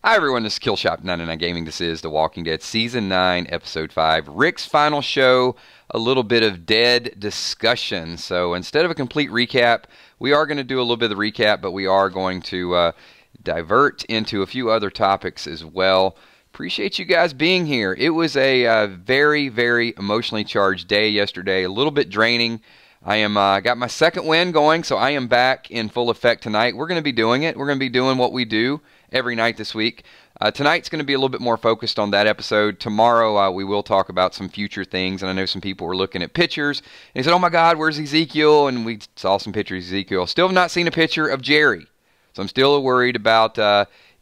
Hi everyone, this is Killshot99 Gaming. This is The Walking Dead Season 9, Episode 5. Rick's final show, a little bit of dead discussion. So instead of a complete recap, we are going to do a little bit of the recap, but we are going to divert into a few other topics as well. Appreciate you guys being here. It was a very, very emotionally charged day yesterday, a little bit draining. I am got my second win going, so I am back in full effect tonight. We're going to be doing it. We're going to be doing what we do every night this week. Tonight's going to be a little bit more focused on that episode. Tomorrow we will talk about some future things, and I know some people were looking at pictures. And they said, oh my God, where's Ezekiel? And we saw some pictures of Ezekiel. Still have not seen a picture of Jerry. So I'm still worried about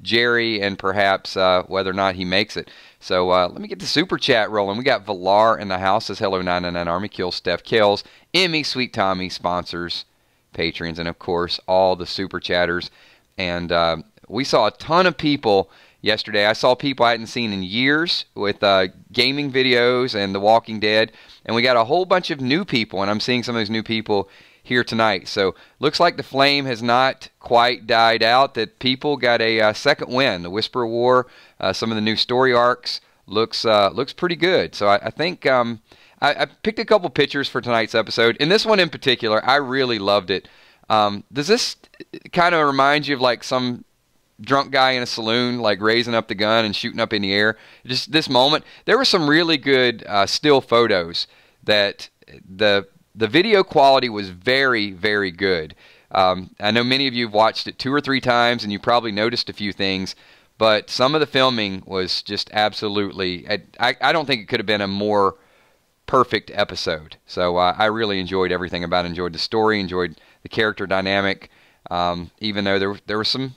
Jerry and perhaps whether or not he makes it. So let me get the super chat rolling. We got Valar in the house, says hello 999 Army, Kill Steph, Kells, Emmy, Sweet Tommy, sponsors, patrons, and of course all the super chatters. And we saw a ton of people yesterday. I saw people I hadn't seen in years with gaming videos and The Walking Dead. And we got a whole bunch of new people, and I'm seeing some of those new people here tonight. So looks like the flame has not quite died out, that people got a second win. The Whisper War, some of the new story arcs looks pretty good. So I think I picked a couple pictures for tonight's episode. And this one in particular, I really loved it. Does this kind of remind you of like some drunk guy in a saloon, like raising up the gun and shooting up in the air? Just this moment, there were some really good still photos that the video quality was very, very good. I know many of you have watched it 2 or 3 times, and you probably noticed a few things, but some of the filming was just absolutely, I don't think it could have been a more perfect episode. So I really enjoyed everything about it. Enjoyed the story, enjoyed the character dynamic. Even though there were some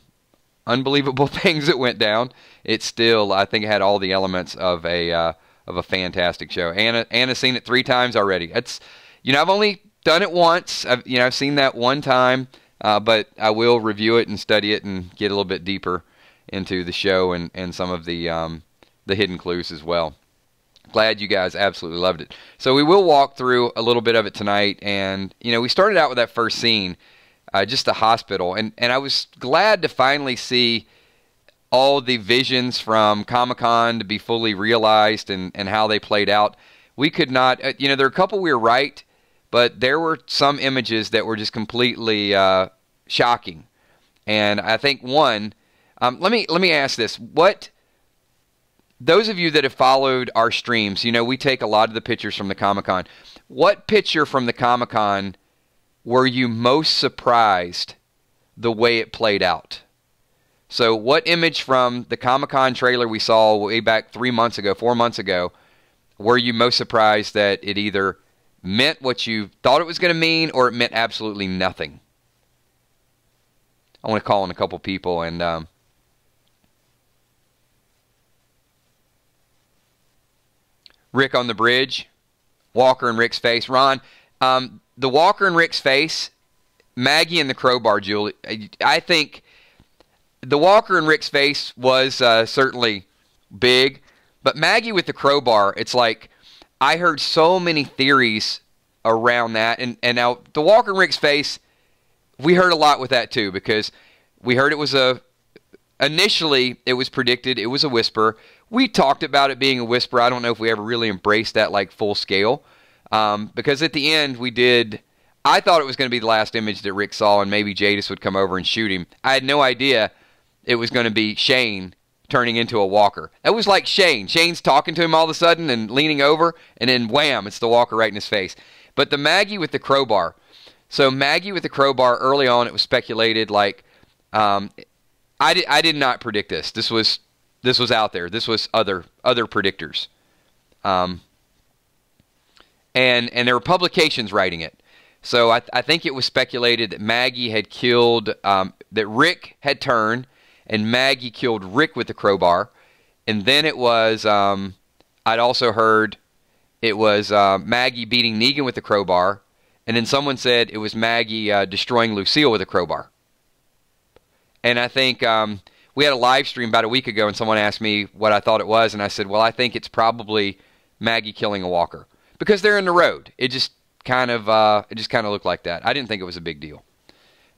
unbelievable things that went down, it still, I think, it had all the elements of a fantastic show. Anna's seen it 3 times already. It's, I've only done it once. I've seen that one time, but I will review it and study it and get a little bit deeper into the show and some of the hidden clues as well. Glad you guys absolutely loved it. So we will walk through a little bit of it tonight, and we started out with that first scene, just the hospital, and I was glad to finally see all the visions from Comic-Con to be fully realized and how they played out. We could not, there are a couple we were right, but there were some images that were just completely shocking. And I think one, let me ask this: those of you that have followed our streams, we take a lot of the pictures from the Comic-Con. What picture from the Comic-Con were you most surprised the way it played out? So what image from the Comic-Con trailer we saw way back 4 months ago, were you most surprised that it either meant what you thought it was going to mean or it meant absolutely nothing? I want to call in a couple people, and Rick on the bridge, Walker and Rick's face. Ron, the Walker and Rick's face, Maggie and the crowbar, Julie, I think the Walker and Rick's face was certainly big, but Maggie with the crowbar, it's like I heard so many theories around that. And now the Walker and Rick's face, we heard a lot with that too, because we heard it was initially it was predicted it was a whisper. We talked about it being a whisper. I don't know if we ever really embraced that like full scale. Because at the end I thought it was going to be the last image that Rick saw and maybe Jadis would come over and shoot him. I had no idea it was going to be Shane turning into a walker. That was like Shane. Shane's talking to him all of a sudden and leaning over, and then wham, it's the walker right in his face. But the Maggie with the crowbar. So Maggie with the crowbar, early on it was speculated like, I did not predict this. This was out there. This was other predictors. And there were publications writing it. So I think it was speculated that Maggie had killed, that Rick had turned, and Maggie killed Rick with the crowbar. And then it was, I'd also heard it was Maggie beating Negan with the crowbar. And then someone said it was Maggie destroying Lucille with a crowbar. And I think we had a live stream about a week ago, and someone asked me what I thought it was. And I said, well, I think it's probably Maggie killing a walker, because they're in the road. It just kind of looked like that. I didn't think it was a big deal.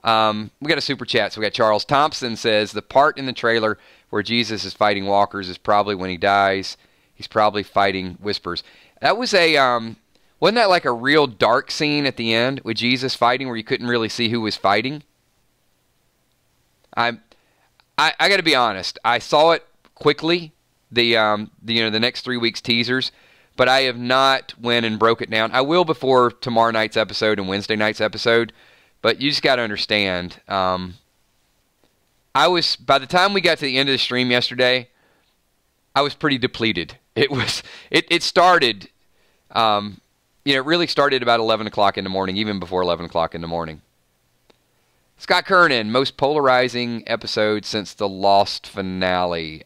We got a super chat. So we got Charles Thompson says the part in the trailer where Jesus is fighting walkers is probably when he dies. He's probably fighting whispers. That was wasn't that like a real dark scene at the end with Jesus fighting where you couldn't really see who was fighting? I got to be honest. I saw it quickly, the next 3 weeks teasers, but I have not went and broke it down. I will before tomorrow night's episode and Wednesday night's episode, but you just got to understand. By the time we got to the end of the stream yesterday, I was pretty depleted. It started, it really started about 11 o'clock in the morning, even before 11 o'clock in the morning. Scott Kernan, most polarizing episode since the Lost finale.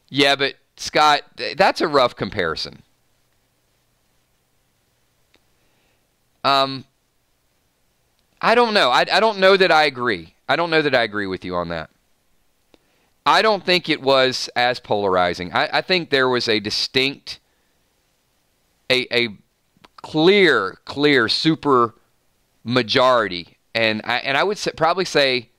Yeah, but Scott, that's a rough comparison. I don't know. I don't know that I agree. I don't know that I agree with you on that. I don't think it was as polarizing. I think there was a distinct, a clear super majority, and I would probably say,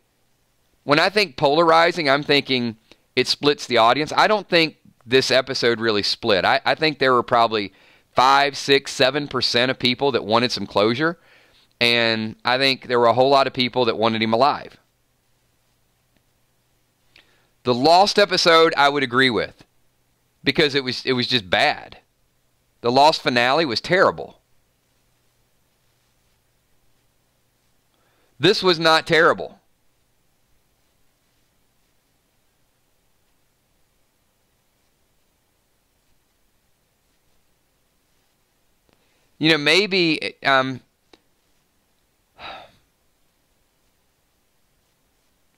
when I think polarizing, I'm thinking it splits the audience. I don't think this episode really split. I think there were probably 5, 6, 7% of people that wanted some closure, and I think there were a whole lot of people that wanted him alive. The Lost episode, I would agree with, because it was just bad. The Lost finale was terrible. This was not terrible. Maybe I'm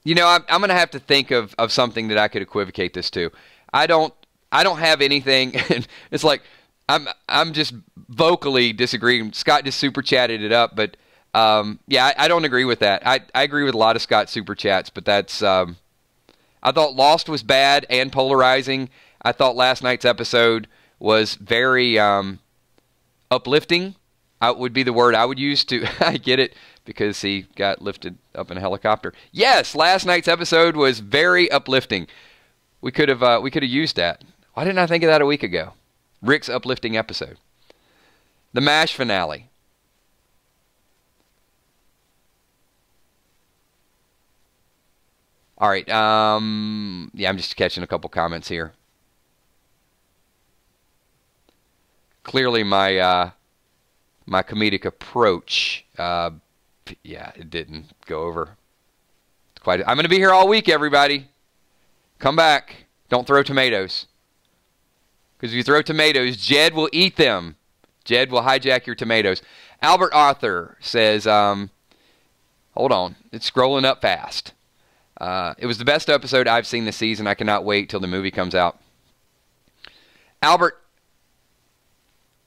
going to have to think of something that I could equivocate this to. I don't have anything. It's like I'm just vocally disagreeing. Scott just super chatted it up, but I don't agree with that. I agree with a lot of Scott's super chats, but that's I thought Lost was bad and polarizing. I thought last night's episode was very uplifting. Would be the word I would use to I get it, because he got lifted up in a helicopter. Yes, last night's episode was very uplifting. We could have used that. Why didn't I think of that a week ago? Rick's uplifting episode. The MASH finale. All right. I'm just catching a couple comments here. Clearly, my comedic approach, it didn't go over. I'm going to be here all week, everybody. Come back. Don't throw tomatoes. Because if you throw tomatoes, Jed will eat them. Jed will hijack your tomatoes. Albert Arthur says, hold on. It's scrolling up fast. It was the best episode I've seen this season. I cannot wait till the movie comes out. Albert,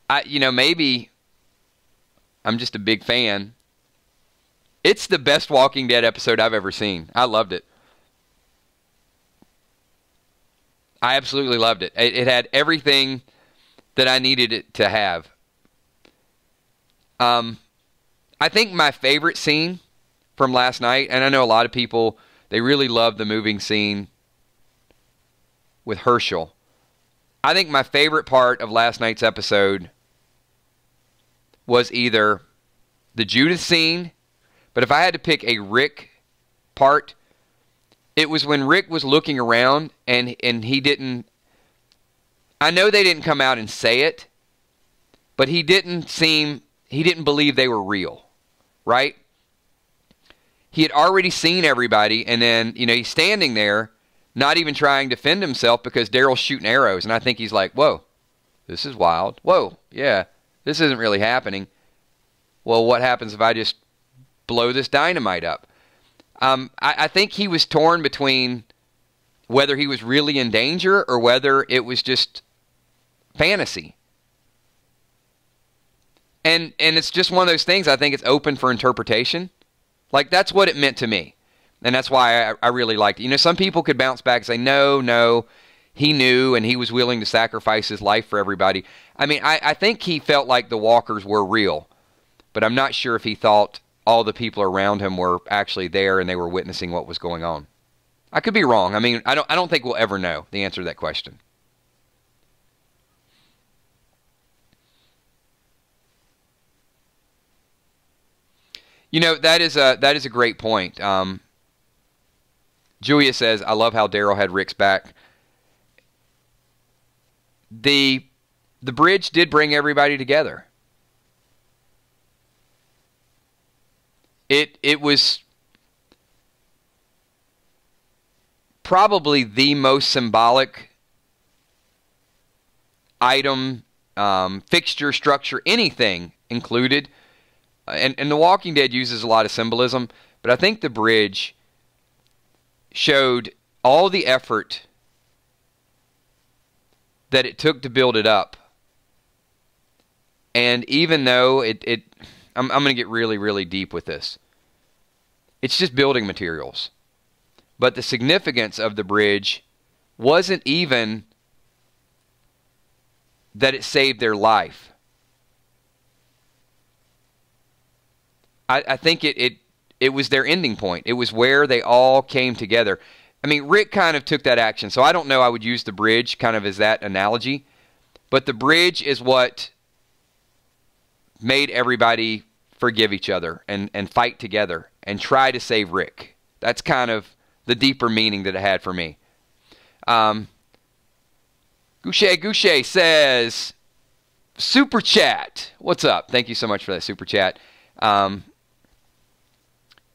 maybe I'm just a big fan. It's the best Walking Dead episode I've ever seen. I loved it. I absolutely loved it. It had everything that I needed it to have. I think my favorite scene from last night, and I know a lot of people, they really love the moving scene with Herschel. I think my favorite part of last night's episode was either the Judith scene, but if I had to pick a Rick part, it was when Rick was looking around and he didn't, I know they didn't come out and say it, but he didn't believe they were real, right? He had already seen everybody, and then, he's standing there, not even trying to defend himself because Daryl's shooting arrows, and I think he's like, whoa, this is wild. Whoa, yeah, this isn't really happening. Well, what happens if I just blow this dynamite up? I think he was torn between whether he was really in danger or whether it was just fantasy. And it's just one of those things, I think it's open for interpretation. Like, that's what it meant to me. And that's why I really liked it. Some people could bounce back and say, no, he knew and he was willing to sacrifice his life for everybody. I mean, I think he felt like the walkers were real, but I'm not sure if he thought all the people around him were actually there and they were witnessing what was going on. I could be wrong. I mean, I don't think we'll ever know the answer to that question. You know, that is a great point. Julia says, I love how Daryl had Rick's back. The bridge did bring everybody together. It was probably the most symbolic item, fixture, structure, anything included. And The Walking Dead uses a lot of symbolism, but I think the bridge showed all the effort that it took to build it up. And even though I'm going to get really, really deep with this. It's just building materials. But the significance of the bridge wasn't even that it saved their life. I think it was their ending point. It was where they all came together. I mean, Rick kind of took that action, so I don't know I would use the bridge kind of as that analogy. But the bridge is what made everybody forgive each other and fight together and try to save Rick. That's kind of the deeper meaning that it had for me. Goucher says, Super Chat. What's up? Thank you so much for that Super Chat.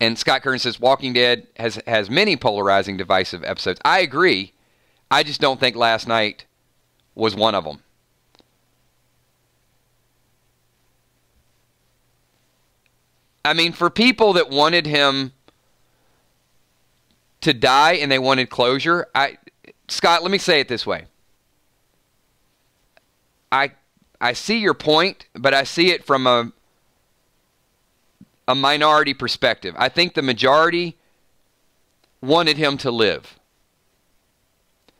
And Scott Kern says, Walking Dead has many polarizing, divisive episodes. I agree. I just don't think last night was one of them. I mean, for people that wanted him to die and they wanted closure, Scott, let me say it this way. I see your point, but I see it from a minority perspective. I think the majority wanted him to live.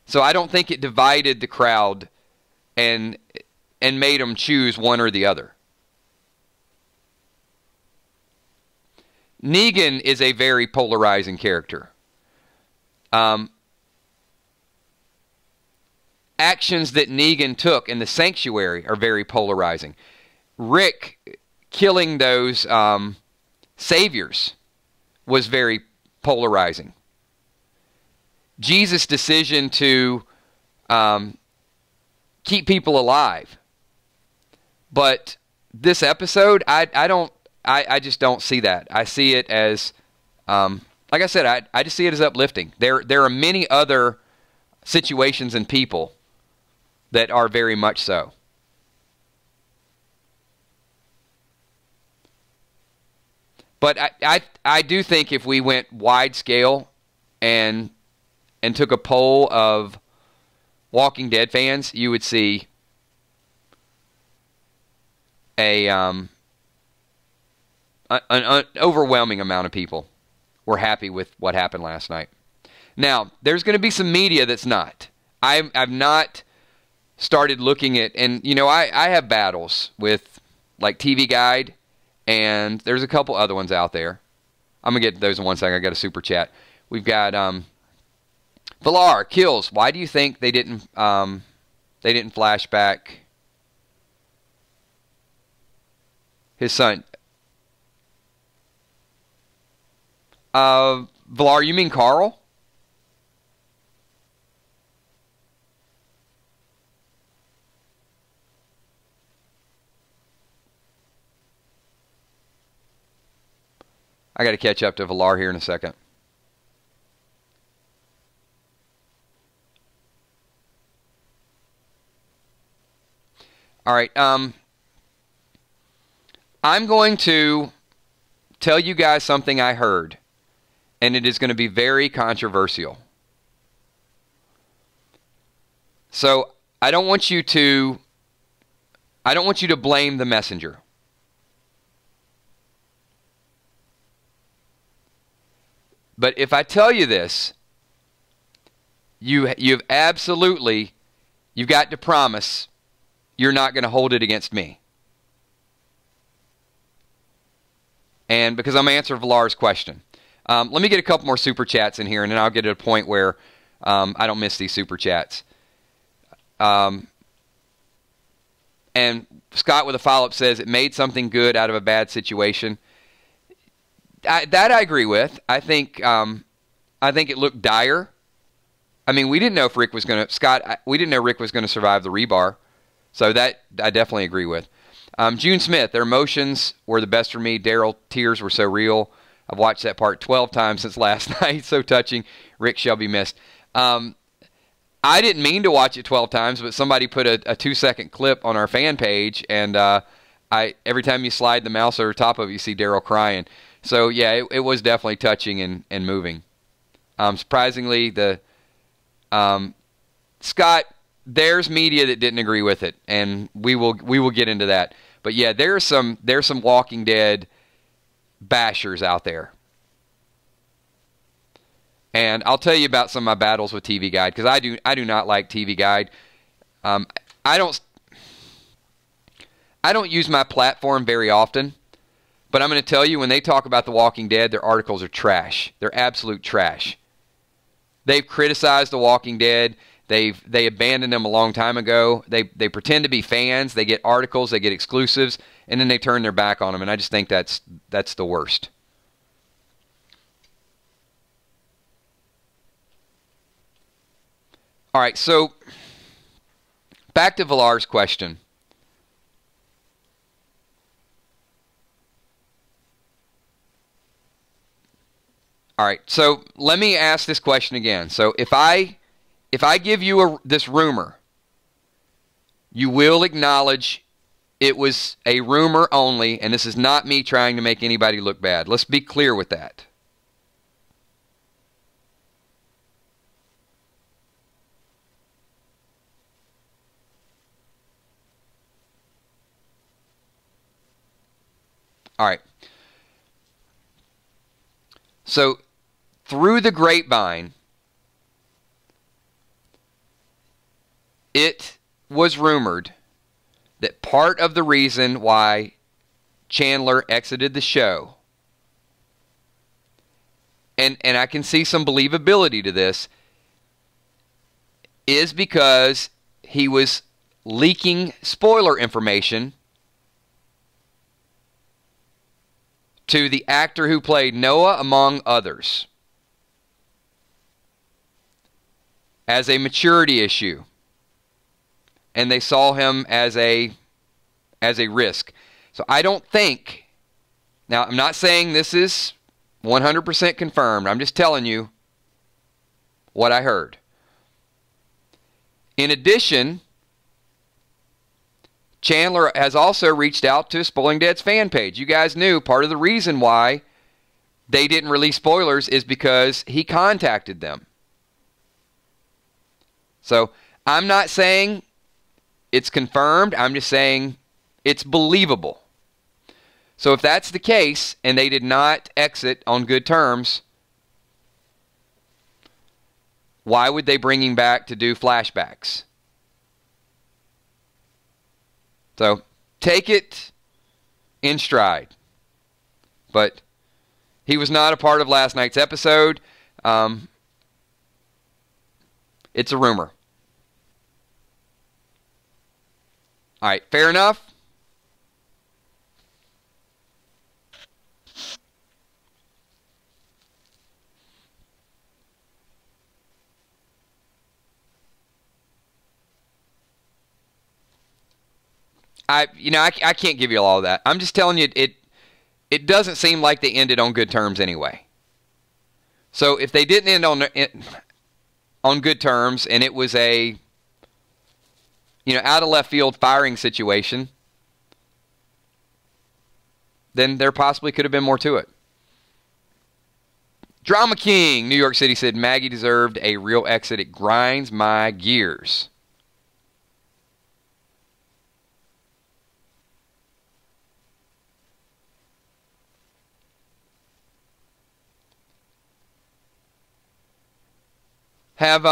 So I don't think it divided the crowd and made them choose one or the other. Negan is a very polarizing character. Actions that Negan took in the sanctuary are very polarizing. Rick killing those saviors was very polarizing. Jesus' decision to keep people alive. But this episode, I just don't see that. I see it as, like I said, I just see it as uplifting. There are many other situations and people that are very much so. But I do think if we went wide scale and took a poll of Walking Dead fans, you would see an overwhelming amount of people were happy with what happened last night. Now, there's going to be some media that's not. I've not started looking at, and you know, I have battles with like TV Guide, and there's a couple other ones out there. I'm going to get to those in one second. I got a super chat. We've got Villar kills. Why do you think they didn't flash back his son? Villar, you mean Carl? I got to catch up to Villar here in a second. All right. I'm going to tell you guys something I heard, and it is going to be very controversial. So I don't want you to blame the messenger. But if I tell you this, you've got to promise you're not going to hold it against me. And because I'm answering Villar's question. Let me get a couple more super chats in here, and then I'll get to a point where I don't miss these super chats. And Scott with a follow-up says, it made something good out of a bad situation. That I agree with. I think it looked dire. I mean, we didn't know if Rick was going to, we didn't know Rick was going to survive the rebar. So that I definitely agree with. June Smith, their emotions were the best for me. Daryl, tears were so real. I've watched that part 12 times since last night. So touching. Rick shall be missed. I didn't mean to watch it 12 times, but somebody put a 2-second clip on our fan page, and every time you slide the mouse over top of it, you see Daryl crying. So, yeah, it was definitely touching and moving. Surprisingly, Scott, there's media that didn't agree with it, and we will get into that. But, yeah, there's some Walking Dead bashers out there. And I'll tell you about some of my battles with TV Guide, because I do not like TV Guide. I don't use my platform very often, but I'm going to tell you, when they talk about The Walking Dead, their articles are trash. They're absolute trash. They've criticized The Walking Dead. They abandoned them a long time ago. They pretend to be fans. They get articles. They get exclusives, and then they turn their back on them. And I just think that's the worst. All right, so back to Villar's question. All right, so let me ask this question again. So if I give you this rumor, you will acknowledge it was a rumor only, and this is not me trying to make anybody look bad. Let's be clear with that. All right. So, through the grapevine, it was rumored that part of the reason why Chandler exited the show, and I can see some believability to this, is because he was leaking spoiler information to the actor who played Noah, among others, as a maturity issue. And they saw him as a risk. So I don't think, now I'm not saying this is 100% confirmed. I'm just telling you what I heard. In addition, Chandler has also reached out to Spoiling Dead's fan page. You guys knew part of the reason why they didn't release spoilers is because he contacted them. So I'm not saying it's confirmed. I'm just saying it's believable. So if that's the case and they did not exit on good terms, why would they bring him back to do flashbacks? So, take it in stride. But he was not a part of last night's episode. It's a rumor. All right, fair enough? I can't give you all of that. I'm just telling you, it doesn't seem like they ended on good terms anyway. So if they didn't end on good terms, and it was a out of left field firing situation, then there possibly could have been more to it. Drama King, New York City, said Maggie deserved a real exit. It grinds my gears. Have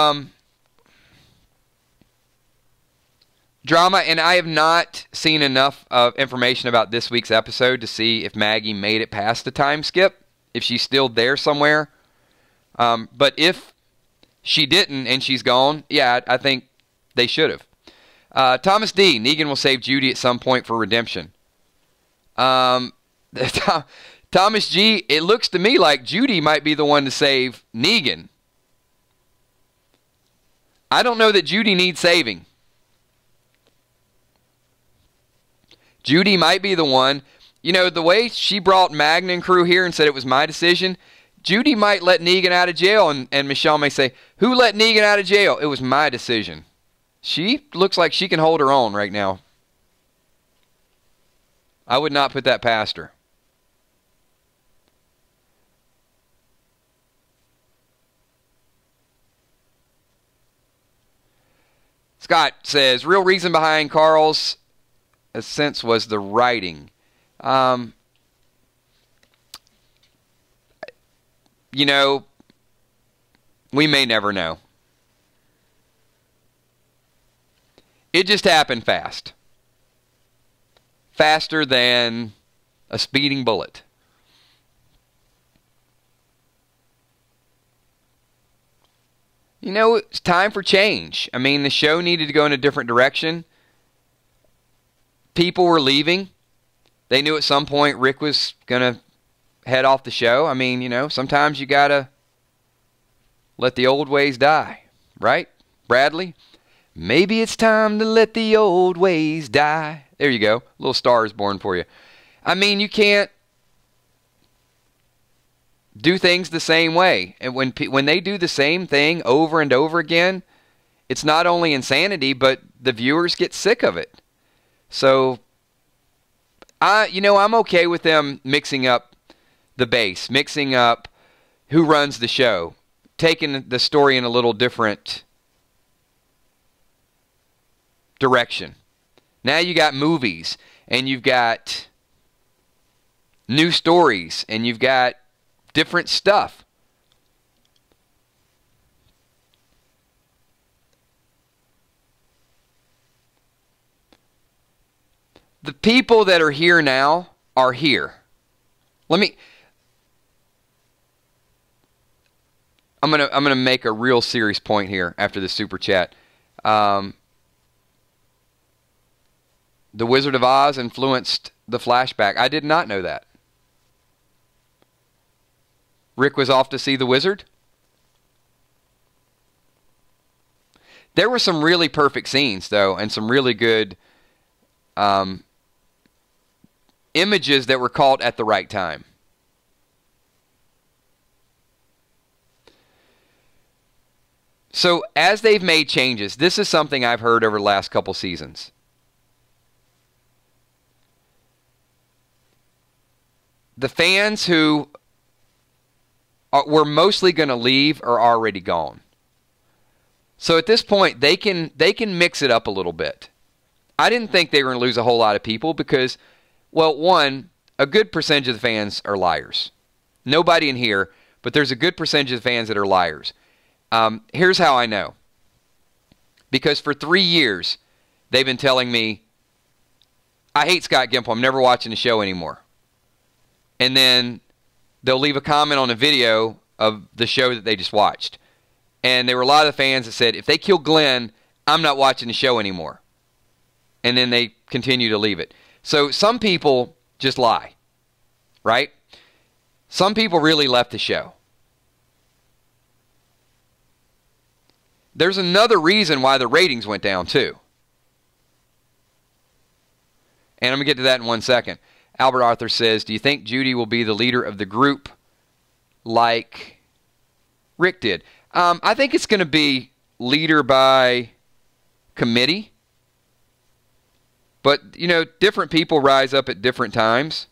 drama, and I have not seen enough of information about this week's episode to see if Maggie made it past the time skip. if she's still there somewhere. But if she didn't and she's gone, yeah, I think they should have. Thomas D. Negan will save Judy at some point for redemption. Thomas G. It looks to me like Judy might be the one to save Negan. I don't know that Judy needs saving. Judy might be the one. You know, the way she brought Magna and crew here and said it was my decision, Judy might let Negan out of jail, and Michelle may say, who let Negan out of jail? It was my decision. She looks like she can hold her own right now. I would not put that past her. Scott says, real reason behind Carl's ascent was the writing. You know, we may never know. It just happened fast. Faster than a speeding bullet. You know, it's time for change. I mean, the show needed to go in a different direction. People were leaving. They knew at some point Rick was going to head off the show. I mean, you know, sometimes you got to let the old ways die. Right, Bradley? Maybe it's time to let the old ways die. There you go. A little Star is Born for you. I mean, you can't do things the same way. And when they do the same thing over and over again, it's not only insanity, but the viewers get sick of it. So, I'm okay with them mixing up the base, mixing up who runs the show, taking the story in a little different direction. Now you got movies, and you've got new stories, and you've got different stuff. The people that are here now are here. I'm gonna make a real serious point here after this super chat. The Wizard of Oz influenced the flashback. I did not know that. Rick was off to see the wizard? There were some really perfect scenes, though, and some really good images that were caught at the right time. So, as they've made changes, this is something I've heard over the last couple seasons. The fans who were mostly going to leave are already gone. So at this point, they can mix it up a little bit. I didn't think they were going to lose a whole lot of people because, well, one, a good percentage of the fans are liars. Nobody in here, but there's a good percentage of the fans that are liars. Here's how I know. Because for 3 years, they've been telling me, I hate Scott Gimple. I'm never watching the show anymore. And then they'll leave a comment on a video of the show that they just watched. And there were a lot of the fans that said, if they kill Glenn, I'm not watching the show anymore. And then they continue to leave it. So some people just lie, right? Some people really left the show. There's another reason why the ratings went down, too. And I'm going to get to that in 1 second. Albert Arthur says, do you think Judy will be the leader of the group like Rick did? I think it's going to be leader by committee. But, you know, different people rise up at different times.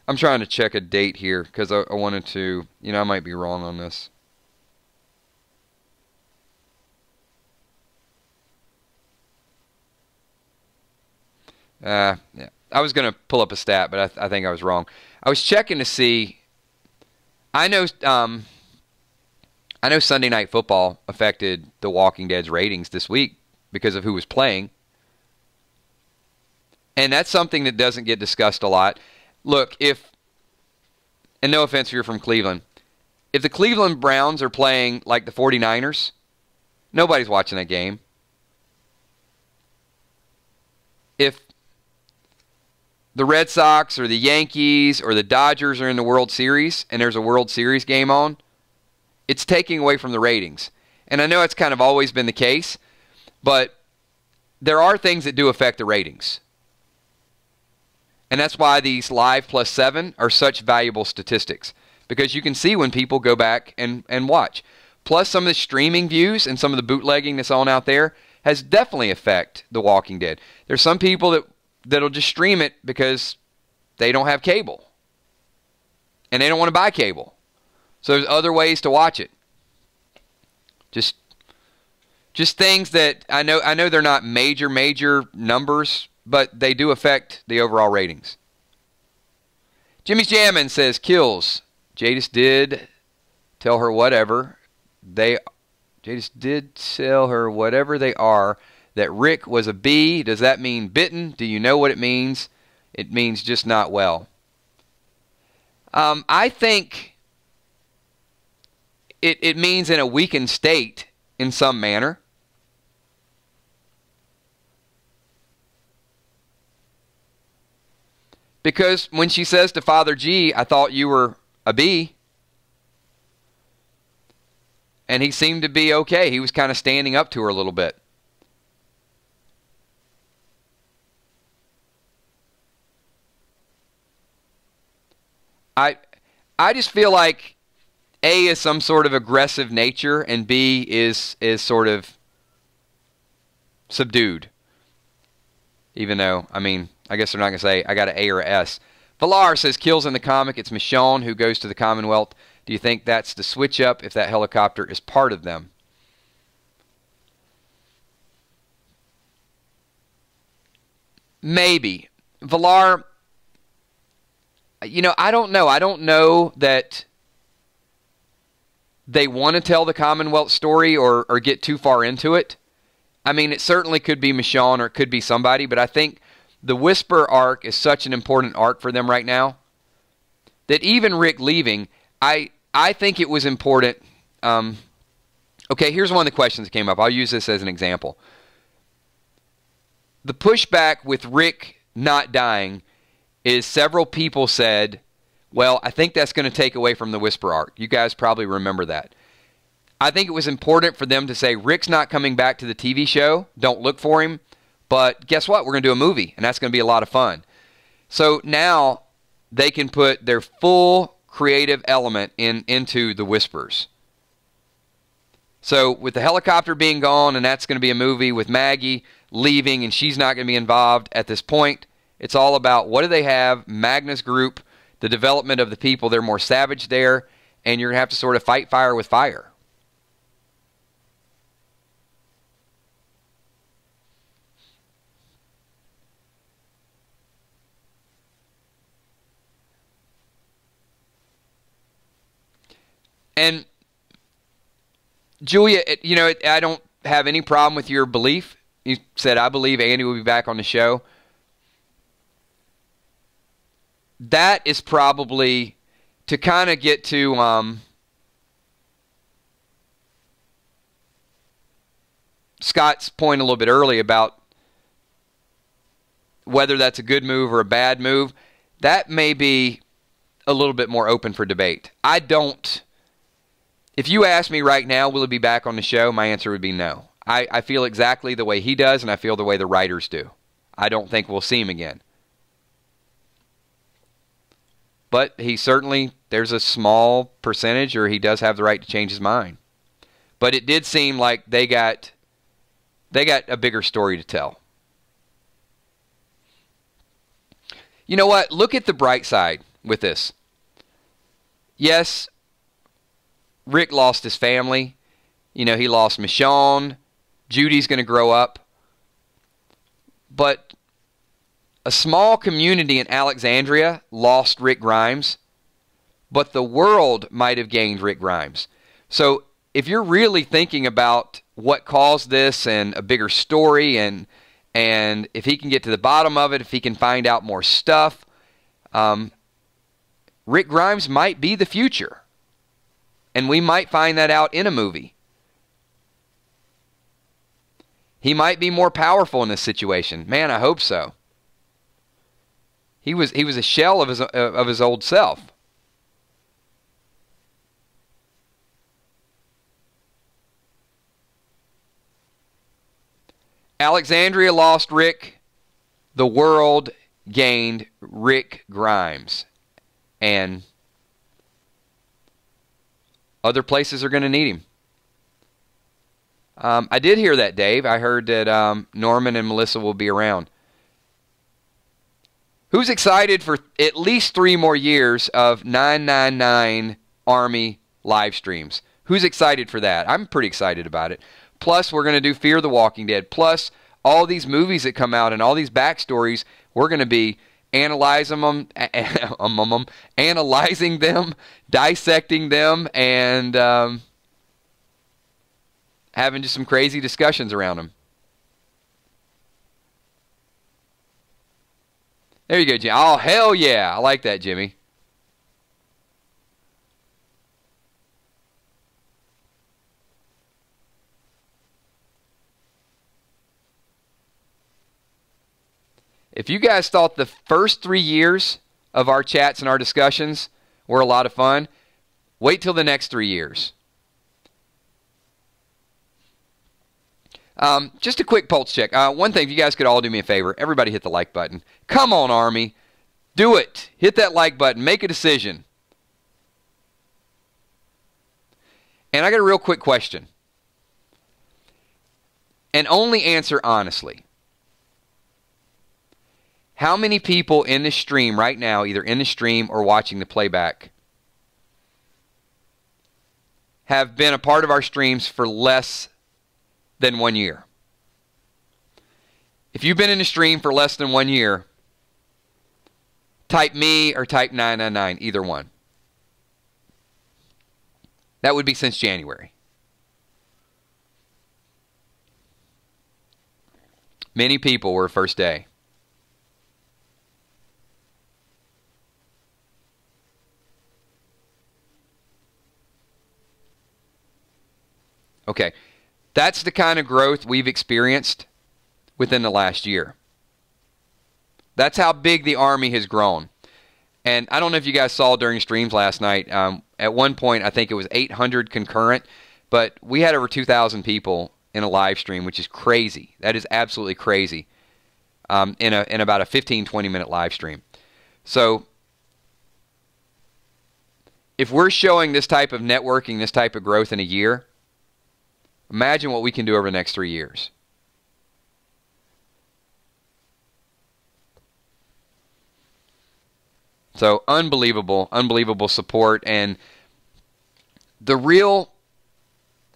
I'm trying to check a date here because I wanted to, I might be wrong on this. Yeah. I was going to pull up a stat, but I think I was wrong. I was checking to see. I know Sunday Night Football affected The Walking Dead's ratings this week because of who was playing. And that's something that doesn't get discussed a lot. Look, and no offense if you're from Cleveland, if the Cleveland Browns are playing like the 49ers, nobody's watching that game. If the Red Sox or the Yankees or the Dodgers are in the World Series and there's a World Series game on, it's taking away from the ratings. And I know it's kind of always been the case, but there are things that do affect the ratings. And that's why these Live plus 7 are such valuable statistics, because you can see when people go back and watch. Plus, some of the streaming views and some of the bootlegging that's on out there has definitely affected The Walking Dead. There's some people that'll just stream it because they don't have cable. And they don't want to buy cable. So there's other ways to watch it. Just things that I know they're not major numbers, but they do affect the overall ratings. Jimmy's Jammin' says, kills. Jadis did tell her whatever they are, that Rick was a bee. Does that mean bitten? Do you know what it means? It means just not well. I think it means in a weakened state in some manner. Because when she says to Father G, I thought you were a bee, and he seemed to be okay. He was kind of standing up to her a little bit. I just feel like A is some sort of aggressive nature, and B is sort of subdued. Even though, I mean, I guess they're not going to say, I got an A or an S. Valar says, kills in the comic. It's Michonne who goes to the Commonwealth. Do you think that's the switch up if that helicopter is part of them? Maybe. Valar, I don't know. I don't know that they want to tell the Commonwealth story or get too far into it. I mean, it certainly could be Michonne or it could be somebody, but I think the Whisper arc is such an important arc for them right now that even Rick leaving, I think it was important. Okay, here's one of the questions that came up. I'll use this as an example. The pushback with Rick not dying is several people said, well, I think that's going to take away from the Whisper arc. You guys probably remember that. I think it was important for them to say, Rick's not coming back to the TV show. Don't look for him. But guess what? We're going to do a movie, and that's going to be a lot of fun. So now they can put their full creative element into the Whispers. So with the helicopter being gone, and that's going to be a movie with Maggie leaving, and she's not going to be involved at this point, it's all about what do they have, Magnus Group, the development of the people. They're more savage there, and you're going to have to sort of fight fire with fire. And Julia, I don't have any problem with your belief. You said, I believe Andy will be back on the show. That is probably to kind of get to Scott's point a little bit early about whether that's a good move or a bad move. That may be a little bit more open for debate. If you ask me right now, will he be back on the show? My answer would be no. I feel exactly the way he does, and I feel the way the writers do. I don't think we'll see him again. But there's a small percentage, or he does have the right to change his mind. But it did seem like they got a bigger story to tell. You know what? Look at the bright side with this. Yes, Rick lost his family. He lost Michonne. Judy's going to grow up. But A small community in Alexandria lost Rick Grimes, but the world might have gained Rick Grimes. So if you're really thinking about what caused this and a bigger story, and if he can get to the bottom of it, if he can find out more stuff, Rick Grimes might be the future. And we might find that out in a movie. He might be more powerful in this situation. Man, I hope so. He was a shell of his old self. Alexandria lost Rick. The world gained Rick Grimes. And other places are going to need him. I did hear that, Dave. I heard that Norman and Melissa will be around. Who's excited for at least 3 more years of 999 Army live streams? Who's excited for that? I'm pretty excited about it. Plus, we're going to do Fear the Walking Dead. Plus, all these movies that come out and all these backstories, we're going to be analyzing them, dissecting them, and having just some crazy discussions around them. There you go, Jimmy. Oh, hell yeah. I like that, Jimmy. If you guys thought the first 3 years of our chats and our discussions were a lot of fun, wait till the next 3 years. Just a quick pulse check. One thing, if you guys could all do me a favor, everybody hit the like button. Come on, Army. Do it. Hit that like button. Make a decision. And I got a real quick question. And only answer honestly. How many people in the stream right now, either in the stream or watching the playback, have been a part of our streams for less than 1 year? If you've been in the stream for less than 1 year, type me or type 999, either one. That would be since January. Many people were first day. Okay, that's the kind of growth we've experienced within the last year. That's how big the Army has grown. And I don't know if you guys saw during streams last night. At one point, I think it was 800 concurrent, but we had over 2,000 people in a live stream, which is crazy. That is absolutely crazy. In about a 15-20 minute live stream. So if we're showing this type of networking, this type of growth in a year, imagine what we can do over the next 3 years. So unbelievable, unbelievable support. And the real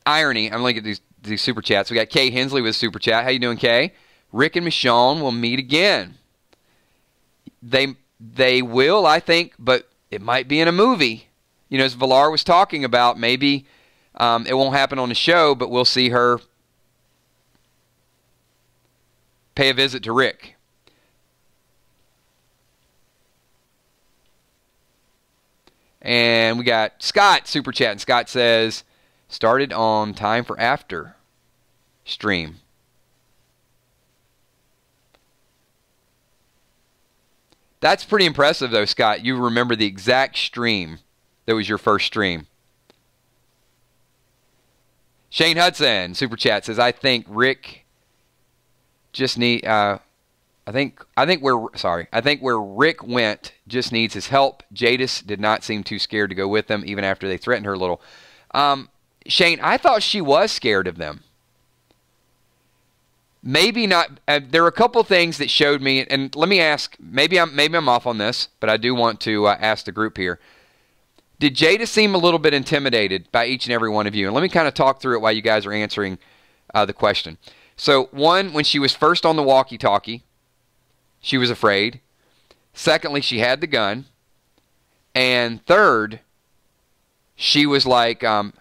irony, I'm looking at these super chats. We got Kay Hensley with a super chat. How you doing, Kay? Rick and Michonne will meet again. They will, I think, but it might be in a movie. You know, as Villar was talking about, maybe it won't happen on the show, but we'll see her pay a visit to Rick. And we got Scott super chatting. Scott says, started on time for after stream. That's pretty impressive, though, Scott. You remember the exact stream that was your first stream. Shane Hudson, super chat, says, I think Rick just need. I think where Rick went just needs his help. Jadis did not seem too scared to go with them, even after they threatened her a little. Shane, I thought she was scared of them. Maybe not. There are a couple things that showed me, and let me ask. Maybe I'm off on this, but I do want to ask the group here. Did Jada seem a little bit intimidated by each and every one of you? And let me kind of talk through it while you guys are answering the question. So, one, when she was first on the walkie-talkie, she was afraid. Secondly, she had the gun. And third, she was like, I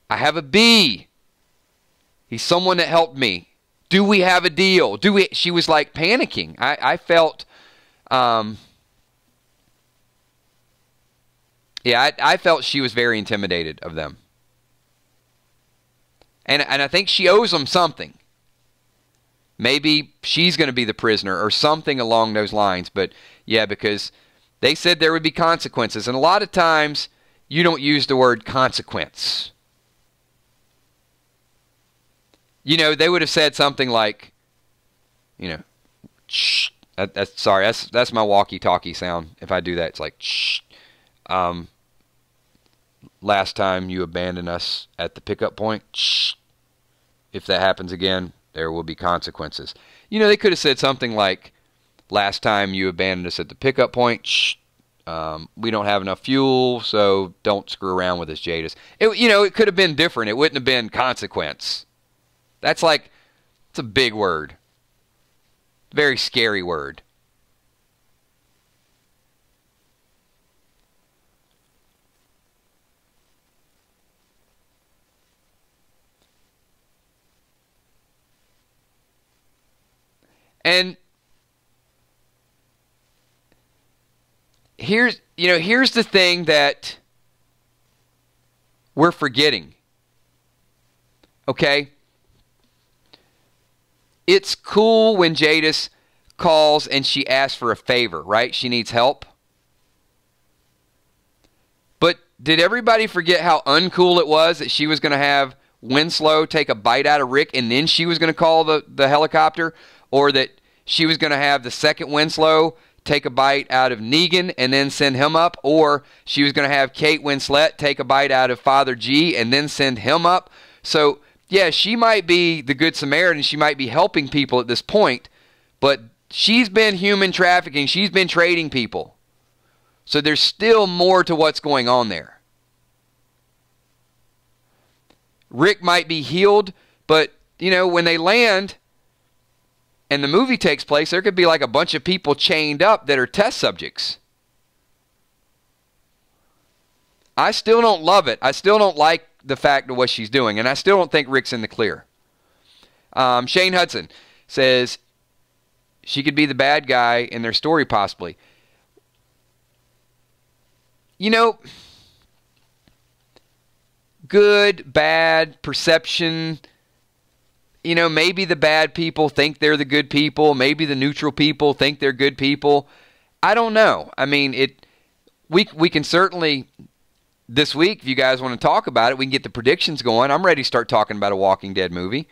have a bee. He's someone that helped me. Do we have a deal? She was like panicking. I felt, I felt she was very intimidated of them. And I think she owes them something. Maybe she's going to be the prisoner or something along those lines. But yeah, because they said there would be consequences. And a lot of times you don't use the word consequence. You know, they would have said something like, you know, shh. That's my walkie-talkie sound. If I do that, it's like, shh. Last time you abandoned us at the pickup point, shh. If that happens again, there will be consequences. You know, they could have said something like, last time you abandoned us at the pickup point, shh. We don't have enough fuel, so don't screw around with us, Jadis. It could have been different. It wouldn't have been consequence. That's like, it's a big word. Very scary word. And here's the thing that we're forgetting. Okay? It's cool when Jadis calls and she asks for a favor, right? She needs help. But did everybody forget how uncool it was that she was going to have Winslow take a bite out of Rick and then she was going to call the helicopter? Or that she was going to have the second Winslow take a bite out of Negan and then send him up? Or she was going to have Kate Winslet take a bite out of Father G and then send him up? So, yeah, she might be the Good Samaritan. She might be helping people at this point. But she's been human trafficking. She's been trading people. So there's still more to what's going on there. Rick might be healed, but, when they land and the movie takes place, there could be like a bunch of people chained up that are test subjects. I still don't love it. I still don't like the fact of what she's doing, and I still don't think Rick's in the clear. Shane Hudson says she could be the bad guy in their story, possibly. Good, bad, perception. Maybe the bad people think they're the good people. Maybe the neutral people think they're good people. I don't know. I mean, we can certainly, this week, if you guys want to talk about it, we can get the predictions going. I'm ready to start talking about a Walking Dead movie.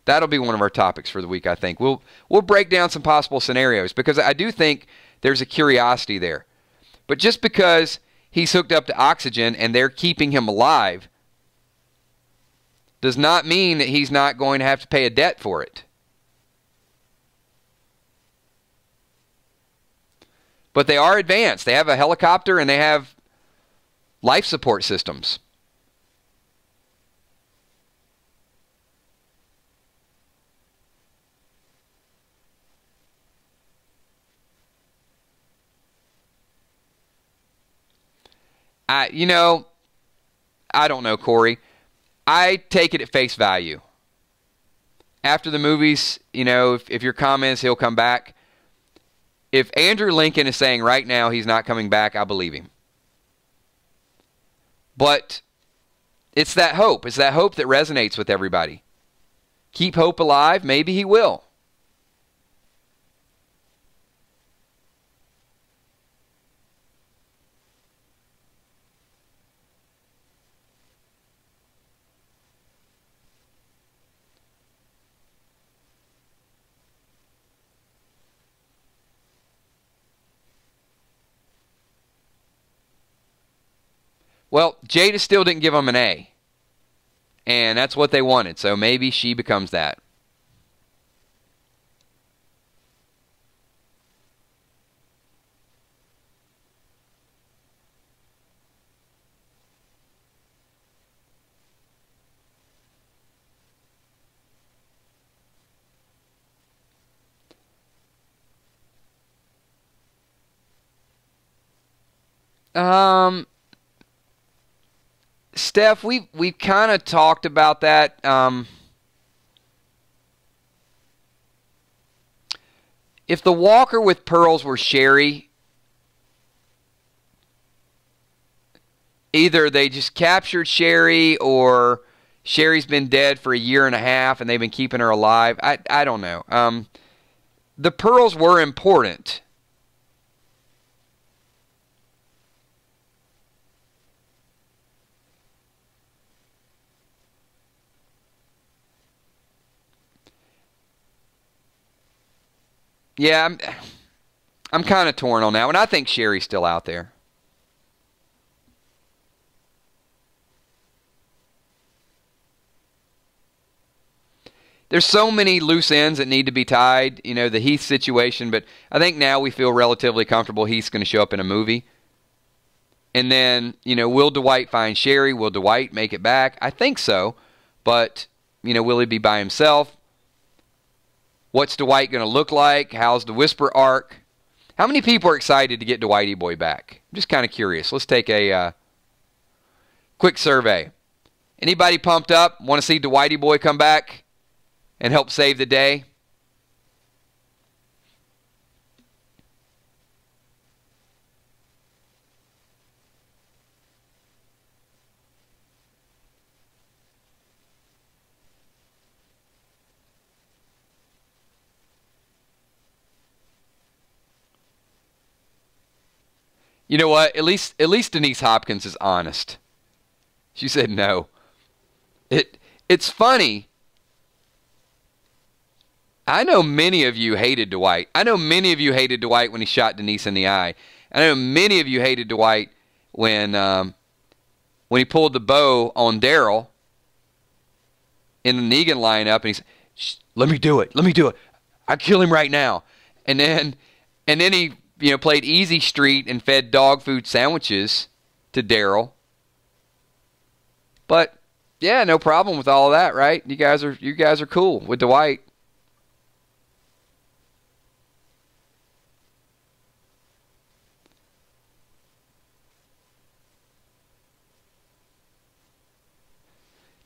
That'll be one of our topics for the week, I think. We'll break down some possible scenarios because I do think there's a curiosity there. But just because he's hooked up to oxygen and they're keeping him alive does not mean that he's not going to have to pay a debt for it. But they are advanced. They have a helicopter and they have life support systems. I don't know, Corey. I take it at face value. After the movies, if your comments, he'll come back. If Andrew Lincoln is saying right now he's not coming back, I believe him. But it's that hope. It's that hope that resonates with everybody. Keep hope alive. Maybe he will. Well, Jada still didn't give him an A. And that's what they wanted. So maybe she becomes that. Steph, we've kind of talked about that. If the walker with pearls were Sherry, either they just captured Sherry or Sherry's been dead for a year and a half and they've been keeping her alive. I don't know. The pearls were important. Yeah, I'm kind of torn on that one. I think Sherry's still out there. There's so many loose ends that need to be tied, the Heath situation, but I think now we feel relatively comfortable Heath's going to show up in a movie. And then, will Dwight find Sherry? Will Dwight make it back? I think so, but, will he be by himself? What's Dwight going to look like? How's the Whisper arc? How many people are excited to get Dwighty Boy back? I'm just kind of curious. Let's take a quick survey. Anybody pumped up? Want to see Dwighty Boy come back and help save the day? You know what? At least Denise Hopkins is honest. She said no. It's funny. I know many of you hated Dwight. I know many of you hated Dwight when he shot Denise in the eye. I know many of you hated Dwight when he pulled the bow on Daryl in the Negan lineup, and he said, "Let me do it. Let me do it. I'll kill him right now." And then he played Easy Street and fed dog food sandwiches to Daryl. But yeah, no problem with all of that, right? You guys are cool with Dwight.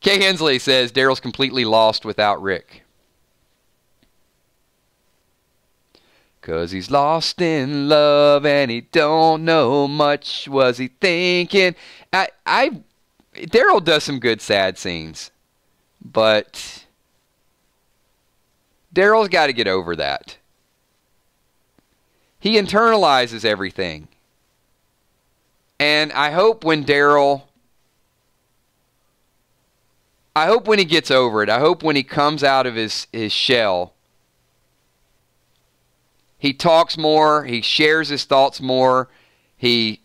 Kay Hensley says Daryl's completely lost without Rick. 'Cause he's lost in love and he don't know much. Was he thinking? Daryl does some good sad scenes, but Daryl's got to get over that. He internalizes everything. And I hope when he gets over it, I hope when he comes out of his shell, he talks more, he shares his thoughts more, I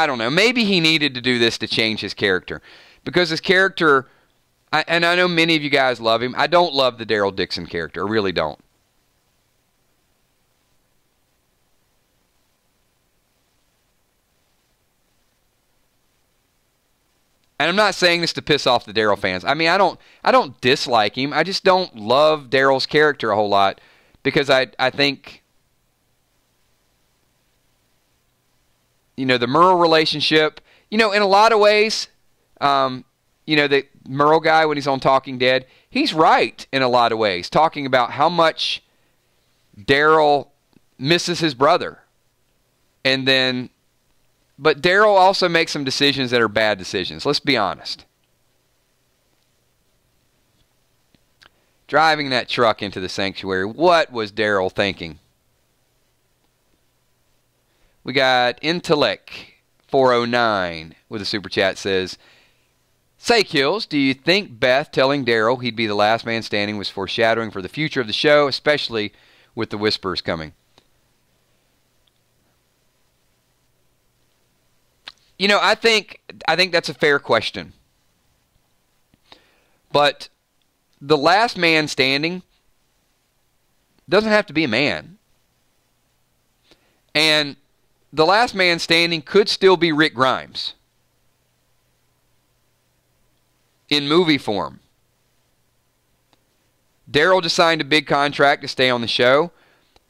don't know, maybe he needed to do this to change his character. Because his character, and I know many of you guys love him, I don't love the Daryl Dixon character, I really don't. And I'm not saying this to piss off the Daryl fans. I mean, I don't dislike him. I just don't love Daryl's character a whole lot because I think, the Merle relationship, in a lot of ways, the Merle guy when he's on Talking Dead, he's right in a lot of ways, talking about how much Daryl misses his brother. But Daryl also makes some decisions that are bad decisions. Let's be honest. Driving that truck into the sanctuary, what was Daryl thinking? We got Intellect 409 with a super chat says, "Say, Kills, do you think Beth telling Daryl he'd be the last man standing was foreshadowing for the future of the show, especially with the Whispers coming?" I think that's a fair question. But the last man standing doesn't have to be a man. And the last man standing could still be Rick Grimes in movie form. Daryl just signed a big contract to stay on the show,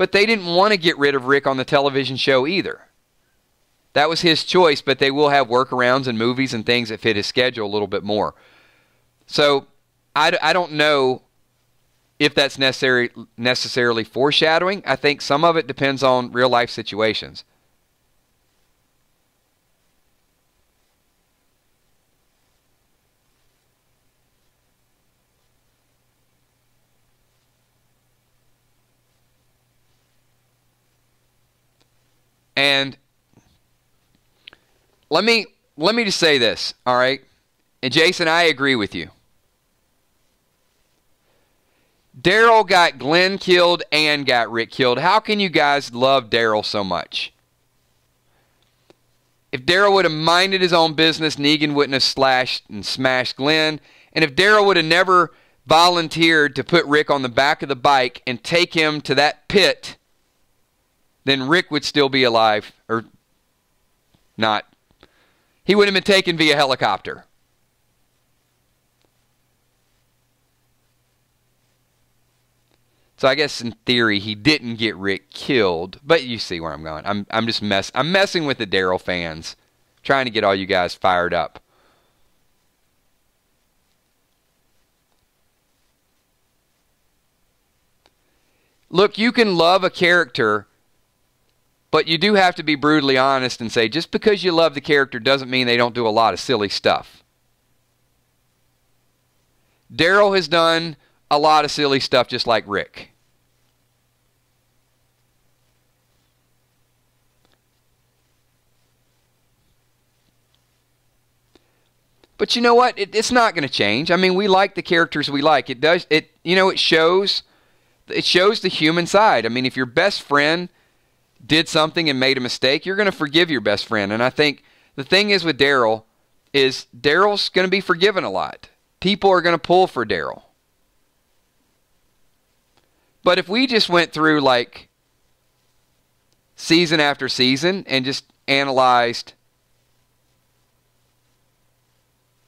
But they didn't want to get rid of Rick on the television show either. That was his choice, but they will have workarounds and movies and things that fit his schedule a little bit more. So I don't know if that's necessarily foreshadowing. I think some of it depends on real-life situations. And let me just say this, all right? And Jason, I agree with you. Daryl got Glenn killed and got Rick killed. How can you guys love Daryl so much? If Daryl would have minded his own business, Negan wouldn't have slashed and smashed Glenn. And if Daryl would have never volunteered to put Rick on the back of the bike and take him to that pit, then Rick would still be alive, or not. He would have been taken via helicopter. So I guess in theory he didn't get Rick killed, but you see where I'm going. I'm just messing with the Daryl fans, trying to get all you guys fired up. Look, you can love a character, but you do have to be brutally honest and say just because you love the character doesn't mean they don't do a lot of silly stuff. Daryl has done a lot of silly stuff just like Rick. But you know what? It's not going to change. I mean, we like the characters we like. It does. It shows the human side. I mean, if your best friend did something and made a mistake, you're going to forgive your best friend. And I think the thing is with Daryl is Daryl's going to be forgiven a lot. People are going to pull for Daryl. But if we just went through like season after season and just analyzed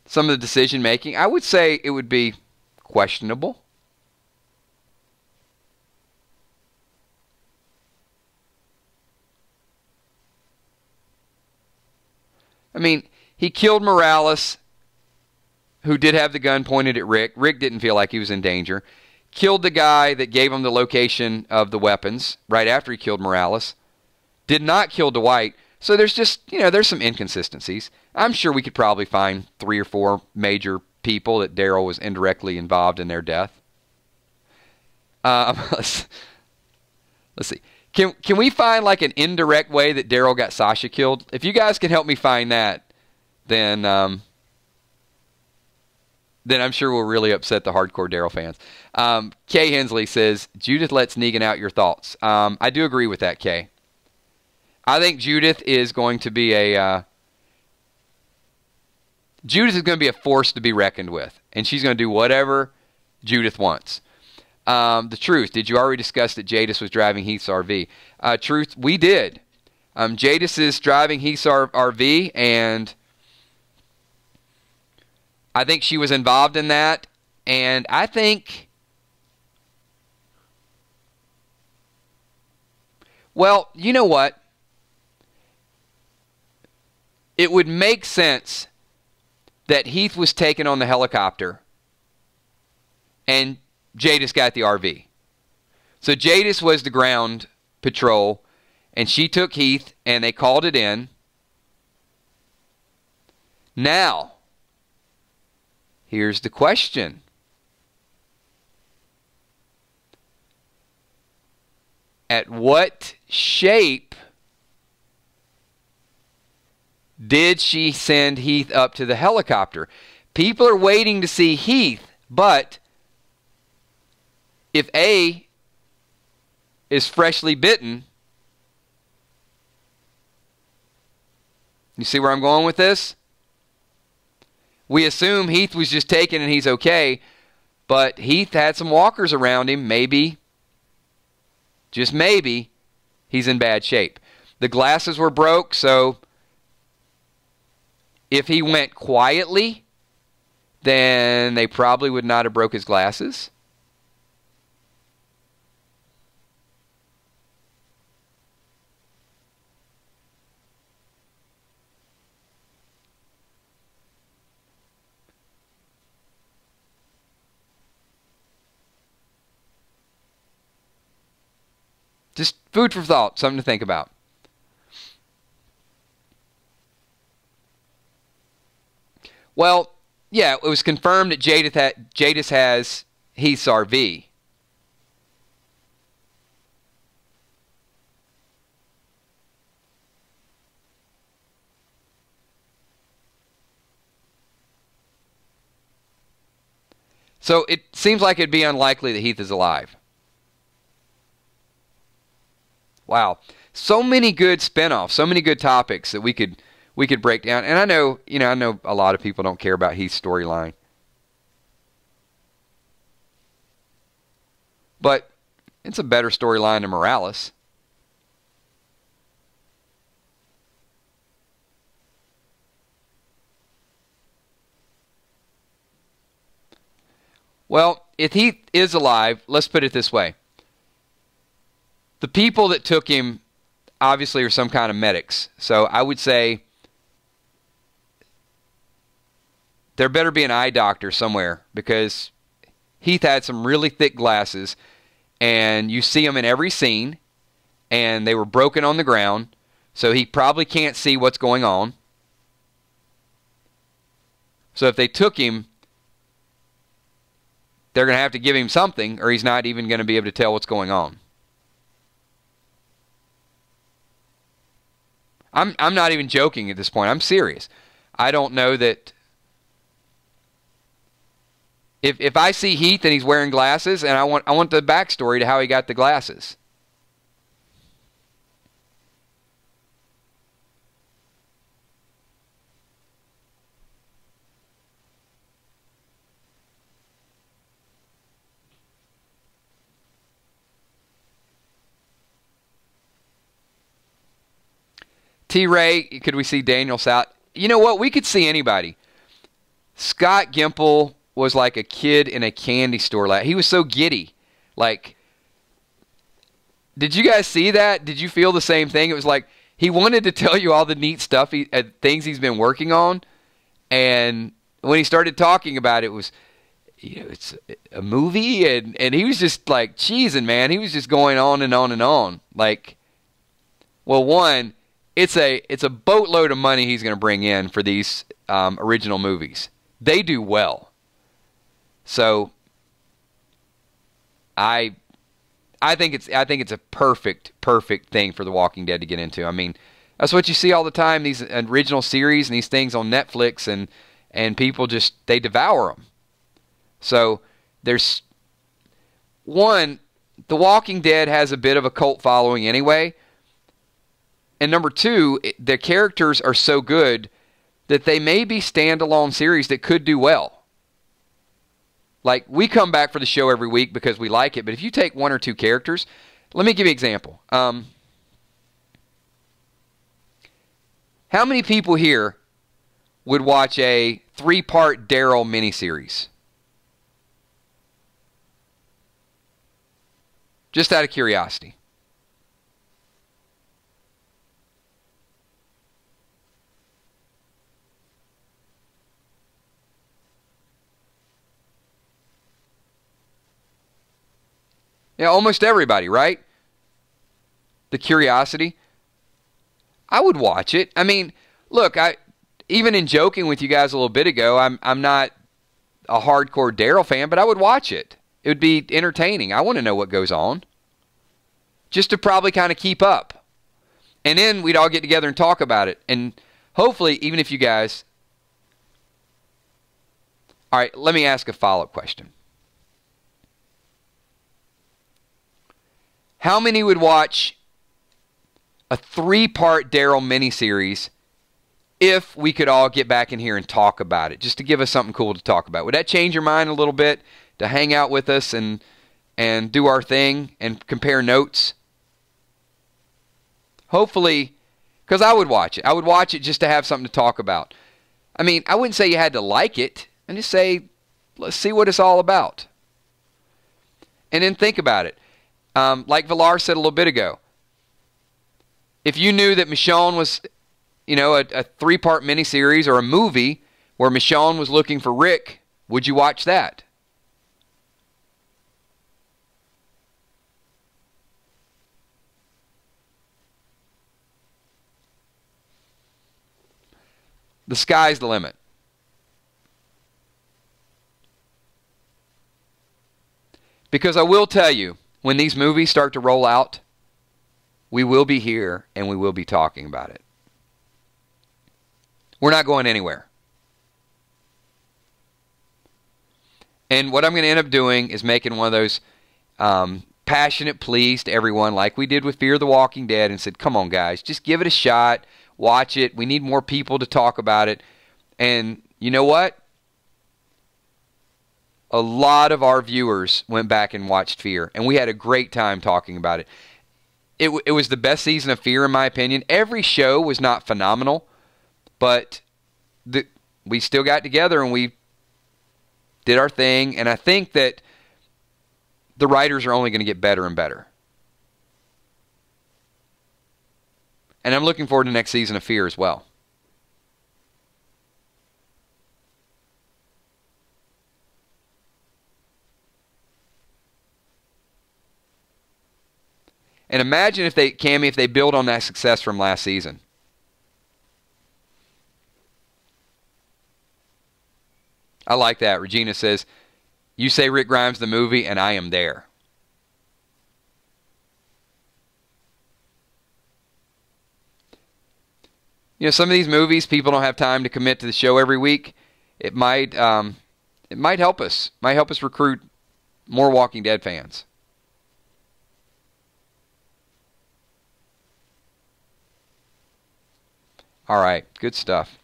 some of the decision making, I would say it would be questionable. I mean, he killed Morales, who did have the gun pointed at Rick. Rick didn't feel like he was in danger. Killed the guy that gave him the location of the weapons right after he killed Morales. Did not kill Dwight. So there's just, there's some inconsistencies. I'm sure we could probably find 3 or 4 major people that Daryl was indirectly involved in their death. Let's see. Can we find like an indirect way that Daryl got Sasha killed? If you guys can help me find that, then I'm sure we'll really upset the hardcore Daryl fans. Kay Hensley says, Judith lets Negan out. Your thoughts? I do agree with that, Kay. I think Judith is going to be a force to be reckoned with, and she's going to do whatever Judith wants. The Truth, did you already discuss that Jadis was driving Heath's RV? Truth, we did. Jadis is driving Heath's RV, and I think she was involved in that, and I think, well, you know what? It would make sense that Heath was taken on the helicopter and Jadis got the RV. So Jadis was the ground patrol, and she took Heath, and they called it in. Now, here's the question. At what shape did she send Heath up to the helicopter? People are waiting to see Heath, but if A is freshly bitten, you see where I'm going with this? We assume Heath was just taken and he's okay, but Heath had some walkers around him. Maybe, just maybe, he's in bad shape. The glasses were broke, so if he went quietly, then they probably would not have broke his glasses. Just food for thought, something to think about. Well, yeah, it was confirmed that Jadis has Heath's RV. So it seems like it'd be unlikely that Heath is alive. Wow. So many good spinoffs, so many good topics that we could break down. And I know a lot of people don't care about Heath's storyline. But it's a better storyline than Morales. Well, if Heath is alive, let's put it this way. The people that took him obviously are some kind of medics. So I would say there better be an eye doctor somewhere, because Heath had some really thick glasses, and you see them in every scene, and they were broken on the ground, so he probably can't see what's going on. So if they took him, they're going to have to give him something, or he's not even going to be able to tell what's going on. I'm not even joking at this point. I'm serious. I don't know that if I see Heath and he's wearing glasses, and I want the backstory to how he got the glasses. T-Ray, could we see Daniel South? You know what? We could see anybody. Scott Gimple was like a kid in a candy store. He was so giddy. Did you guys see that? Did you feel the same thing? It was like he wanted to tell you all the neat stuff, things he's been working on. And when he started talking about it, was, it's a movie. And he was just like cheesing, man. He was just going on and on and on. Well, one, it's a boatload of money he's going to bring in for these original movies. They do well. So I think it's a perfect thing for The Walking Dead to get into. I mean, that's what you see all the time, these original series and these things on Netflix, and people just, they devour them. So there's one, The Walking Dead has a bit of a cult following anyway. And number two, the characters are so good that they may be standalone series that could do well. We come back for the show every week because we like it, but if you take one or two characters, let me give you an example. How many people here would watch a 3-part Daryl miniseries? Just out of curiosity. Yeah, almost everybody, right? The curiosity. I would watch it. I mean, look, even in joking with you guys a little bit ago, I'm not a hardcore Daryl fan, but I would watch it. It would be entertaining. I want to know what goes on, just to probably kind of keep up. And then we'd all get together and talk about it. And hopefully, even if you guys... All right, let me ask a follow-up question. How many would watch a 3-part Daryl miniseries if we could all get back in here and talk about it, just to give us something cool to talk about? Would that change your mind a little bit, to hang out with us and do our thing and compare notes? Hopefully, because I would watch it. I would watch it just to have something to talk about. I mean, I wouldn't say you had to like it, and just say, let's see what it's all about. And then think about it. Like Villar said a little bit ago, if you knew that Michonne was, a 3-part miniseries or a movie where Michonne was looking for Rick, would you watch that? The sky's the limit. Because I will tell you, when these movies start to roll out, we will be here and we will be talking about it. We're not going anywhere. And what I'm going to end up doing is making one of those passionate pleas to everyone like we did with Fear the Walking Dead and said, come on guys, just give it a shot, watch it. We need more people to talk about it. And you know what? A lot of our viewers went back and watched Fear, and we had a great time talking about it. It was the best season of Fear, in my opinion. Every show was not phenomenal, but we still got together and we did our thing, and I think that the writers are only going to get better and better. And I'm looking forward to the next season of Fear as well. And imagine if they build on that success from last season. I like that. Regina says, you say Rick Grimes the movie, and I am there. You know, some of these movies, people don't have time to commit to the show every week. It might help us. Might help us recruit more Walking Dead fans. All right, good stuff.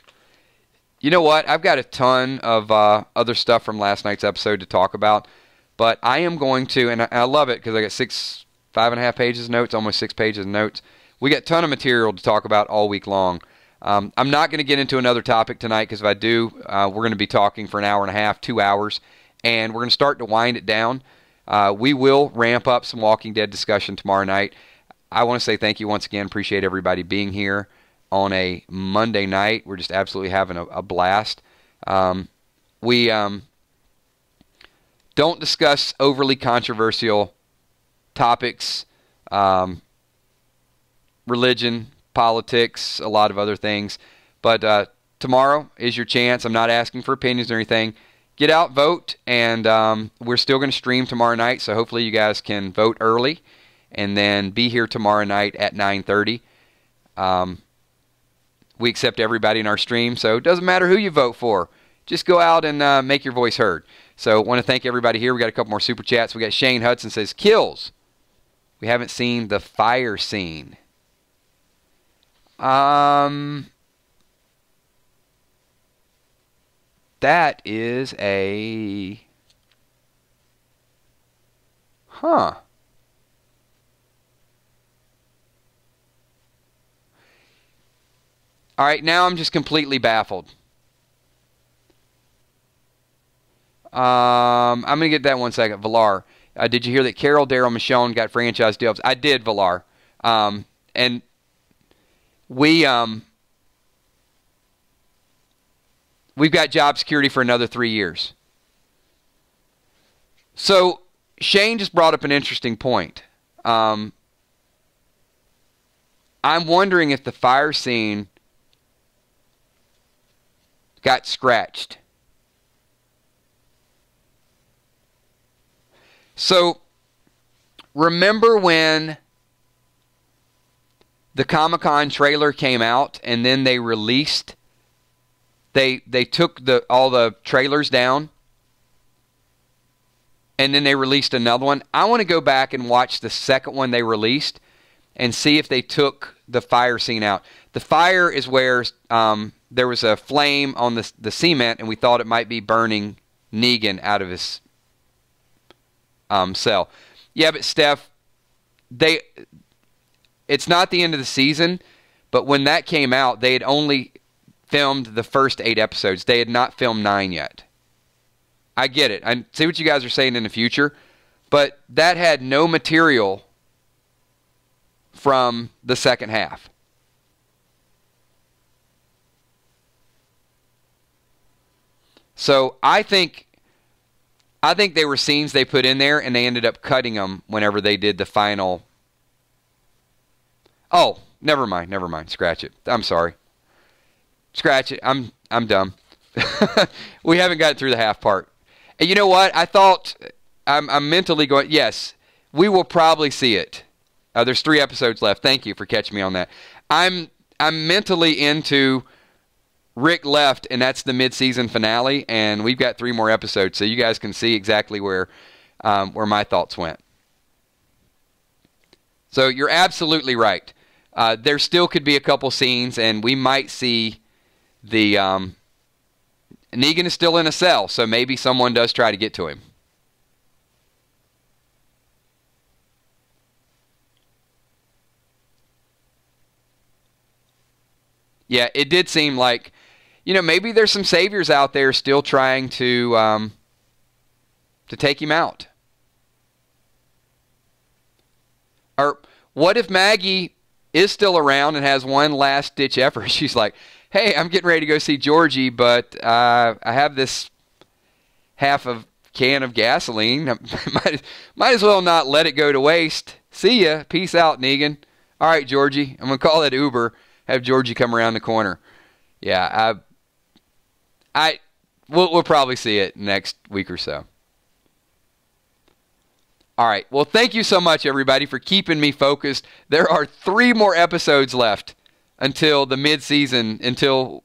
You know what? I've got a ton of other stuff from last night's episode to talk about, but I am going to, and I love it because I got 5.5 pages of notes, almost 6 pages of notes. We got a ton of material to talk about all week long. I'm not going to get into another topic tonight because if I do, we're going to be talking for an hour and a half, 2 hours, and we're going to start to wind it down. We will ramp up some Walking Dead discussion tomorrow night. I want to say thank you once again. Appreciate everybody being here on a Monday night. We're just absolutely having a blast. We don't discuss overly controversial topics, religion, politics, a lot of other things. But tomorrow is your chance. I'm not asking for opinions or anything. Get out, vote, and we're still going to stream tomorrow night, so hopefully you guys can vote early and then be here tomorrow night at 9:30. We accept everybody in our stream, so it doesn't matter who you vote for. Just go out and make your voice heard. So I want to thank everybody here. We got a couple more super chats. We got Shane Hudson says, kills. We haven't seen the fire scene. That is a... Huh. All right, now I'm just completely baffled. I'm going to get that 1 second. Villar, did you hear that Carol, Daryl, Michonne got franchise deals? I did, Villar. And we've got job security for another 3 years. So Shane just brought up an interesting point. I'm wondering if the fire scene got scratched. So, remember when the Comic-Con trailer came out and then they released, they took all the trailers down and then they released another one? I want to go back and watch the second one they released and see if they took the fire scene out. The fire is where there was a flame on the cement, and we thought it might be burning Negan out of his cell. Yeah, but Steph, it's not the end of the season, but when that came out, they had only filmed the first 8 episodes. They had not filmed 9 yet. I get it. I see what you guys are saying in the future, but that had no material from the second half. So I think they were scenes they put in there, and they ended up cutting them whenever they did the final. Oh, never mind. Scratch it. I'm sorry. Scratch it. I'm dumb. We haven't gotten through the half part. And you know what? I thought I'm mentally going, yes, we will probably see it. There's 3 episodes left. Thank you for catching me on that. I'm mentally into Rick left, and that's the mid-season finale, and we've got 3 more episodes, so you guys can see exactly where my thoughts went. So you're absolutely right. There still could be a couple scenes, and we might see the Negan is still in a cell, so maybe someone does try to get to him. Yeah, it did seem like, maybe there's some saviors out there still trying to take him out. Or what if Maggie is still around and has one last-ditch effort? She's like, hey, I'm getting ready to go see Georgie, but I have this half of can of gasoline. Might as well not let it go to waste. See ya. Peace out, Negan. All right, Georgie. I'm going to call that Uber. Have Georgie come around the corner. Yeah, we'll probably see it next week or so. All right. Well, thank you so much, everybody, for keeping me focused. There are 3 more episodes left until the mid-season, until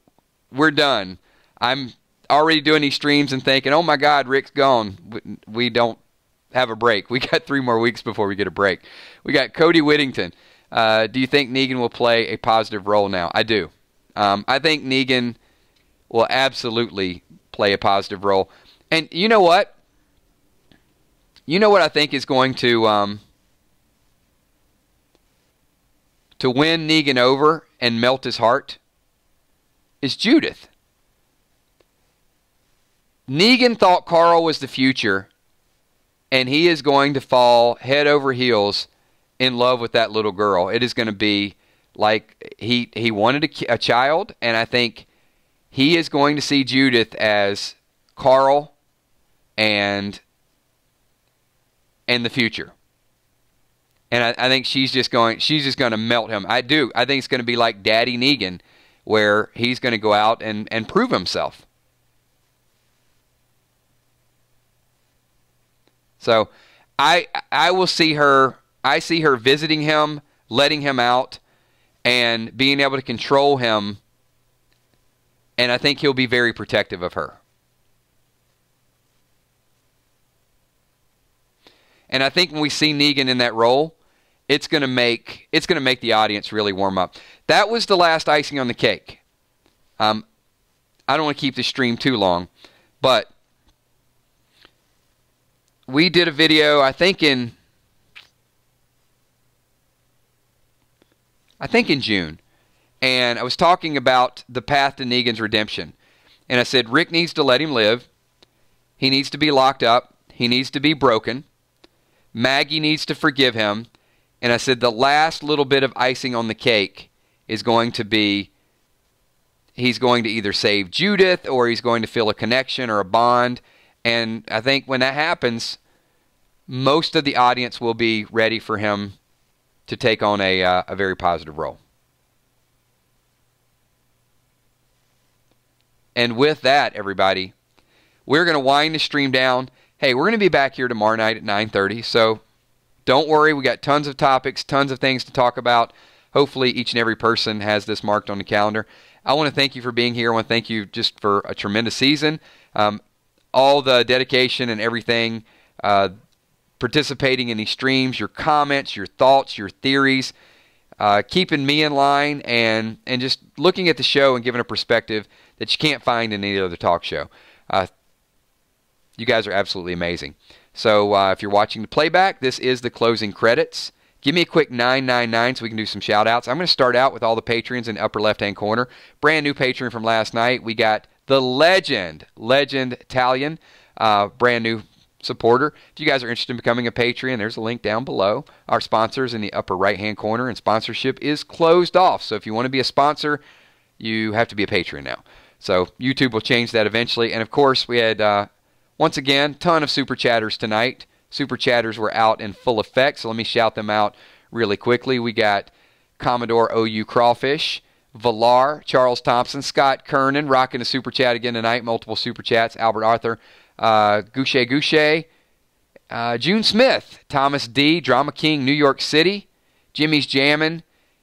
we're done. I'm already doing these streams and thinking, oh, my God, Rick's gone. We don't have a break. We got 3 more weeks before we get a break. We got Cody Whittington. Do you think Negan will play a positive role now? I do. I think Negan will absolutely play a positive role. And you know what? You know what I think is going to win Negan over and melt his heart? Is Judith. Negan thought Carl was the future, and he is going to fall head over heels in love with that little girl. It is going to be like he wanted a child, and I think he is going to see Judith as Carl and the future. And I think she's just going to melt him. I do. I think it's going to be like Daddy Negan, where he's going to go out and prove himself. So I will see her. I see her visiting him, letting him out, and being able to control him. And I think he'll be very protective of her. And I think when we see Negan in that role, it's going to make the audience really warm up. That was the last icing on the cake. I don't want to keep the stream too long, but we did a video, I think in June, and I was talking about the path to Negan's redemption. And I said, Rick needs to let him live. He needs to be locked up. He needs to be broken. Maggie needs to forgive him. And I said the last little bit of icing on the cake is going to be he's going to either save Judith or he's going to feel a connection or a bond. And I think when that happens, most of the audience will be ready for him to take on a very positive role. And with that, everybody, we're going to wind the stream down. Hey, we're going to be back here tomorrow night at 9:30, so don't worry. We got tons of topics, tons of things to talk about. Hopefully each and every person has this marked on the calendar. I want to thank you for being here. I want to thank you just for a tremendous season. All the dedication and everything, participating in these streams, your comments, your thoughts, your theories, keeping me in line, and just looking at the show and giving a perspective that you can't find in any other talk show. You guys are absolutely amazing. So if you're watching the playback, this is the closing credits. Give me a quick 999 so we can do some shout-outs. I'm going to start out with all the patrons in the upper left-hand corner. Brand new patron from last night. We got the Legend Italian, brand new supporter. If you guys are interested in becoming a Patreon, there's a link down below. Our sponsors in the upper right-hand corner, and sponsorship is closed off. So if you want to be a sponsor, you have to be a Patreon now. So YouTube will change that eventually. And of course, we had, once again, ton of Super Chatters tonight. Super Chatters were out in full effect, so let me shout them out really quickly. We got Commodore OU Crawfish, Villar, Charles Thompson, Scott Kernan, rocking a super chat again tonight. Multiple super chats. Albert Arthur, Goucher, June Smith, Thomas D, Drama King, New York City, Jimmy's Jammin',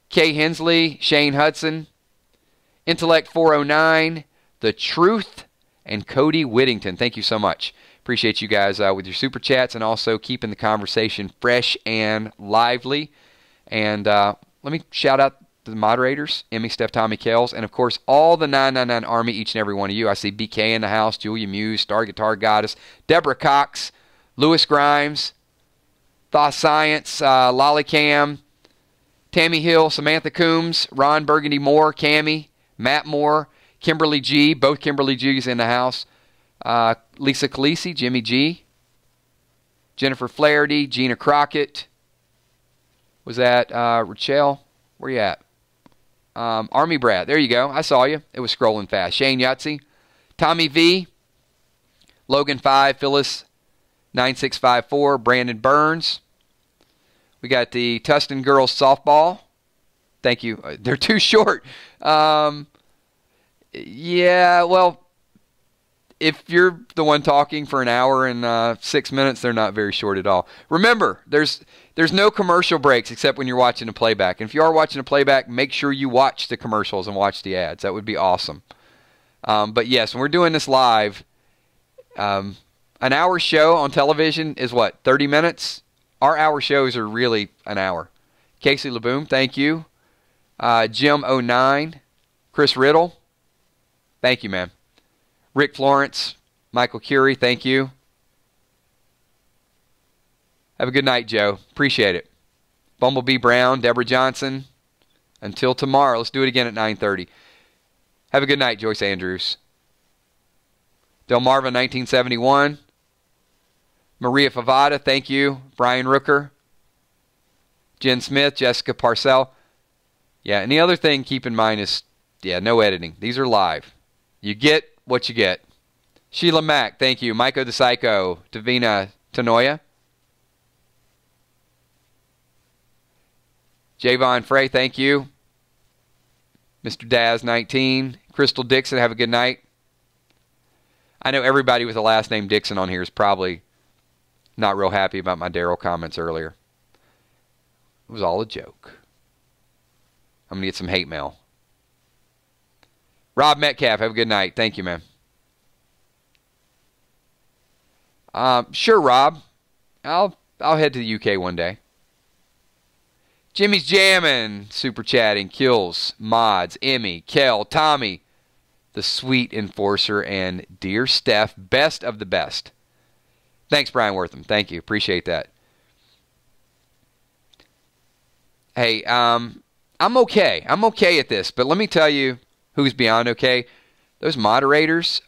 Kay Hensley, Shane Hudson, Intellect 409, The Truth, and Cody Whittington. Thank you so much. Appreciate you guys with your super chats and also keeping the conversation fresh and lively. And let me shout out the moderators, Emmy, Steph, Tommy, Kells, and of course all the 999 Army, each and every one of you. I see BK in the house, Julia Muse, Star Guitar Goddess, Deborah Cox, Lewis Grimes, Thaw Science, Lolly Cam, Tammy Hill, Samantha Coombs, Ron Burgundy Moore, Cammie, Matt Moore, Kimberly G, both Kimberly G's in the house, Lisa Khaleesi, Jimmy G, Jennifer Flaherty, Gina Crockett, was that Rachel? Where you at? Army Brad, there you go. I saw you. It was scrolling fast. Shane Yahtzee, Tommy V, Logan 5, Phyllis 9654, Brandon Burns. We got the Tustin girls softball. Thank you. They're too short. Yeah, well, if you're the one talking for an hour and 6 minutes, they're not very short at all. Remember, there's no commercial breaks except when you're watching a playback. And if you are watching a playback, make sure you watch the commercials and watch the ads. That would be awesome. But yes, when we're doing this live, an hour show on television is what, 30 minutes? Our hour shows are really an hour. Casey LeBoom, thank you. Jim09, Chris Riddle, thank you, man. Rick Florence, Michael Curie, thank you. Have a good night, Joe. Appreciate it. Bumblebee Brown, Deborah Johnson. Until tomorrow. Let's do it again at 9:30. Have a good night, Joyce Andrews. Delmarva, 1971. Maria Favada, thank you. Brian Rooker. Jen Smith, Jessica Parcell. Yeah, and the other thing keep in mind is, no editing. These are live. You get what you get. Sheila Mack, thank you. Maiko the Psycho, Davina Tanoya. Javon Frey, thank you. Mr. Daz, 19. Crystal Dixon, have a good night. I know everybody with the last name Dixon on here is probably not real happy about my Daryl comments earlier. It was all a joke. I'm going to get some hate mail. Rob Metcalf, have a good night. Thank you, man. Sure, Rob. I'll head to the UK one day. Jimmy's Jammin', super chatting, Kills, Mods, Emmy, Kel, Tommy, the Sweet Enforcer, and Dear Steph, best of the best. Thanks, Brian Wortham. Thank you. Appreciate that. Hey, I'm okay. I'm okay at this, but let me tell you who's beyond okay. Those moderators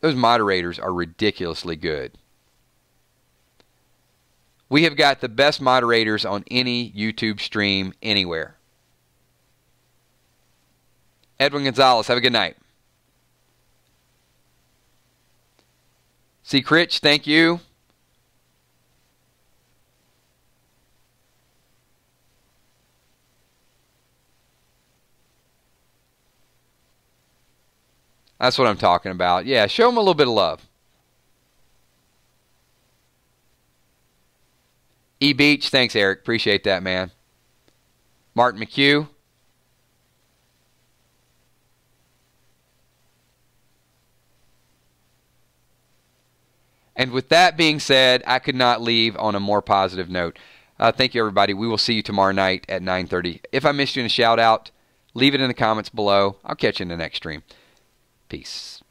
are ridiculously good. We have got the best moderators on any YouTube stream anywhere. Edwin Gonzalez, have a good night. C. Critch, thank you. That's what I'm talking about. Yeah, show them a little bit of love. E. Beach, thanks, Eric. Appreciate that, man. Martin McHugh. And with that being said, I could not leave on a more positive note. Thank you, everybody. We will see you tomorrow night at 9:30. If I missed you in a shout-out, leave it in the comments below. I'll catch you in the next stream. Peace.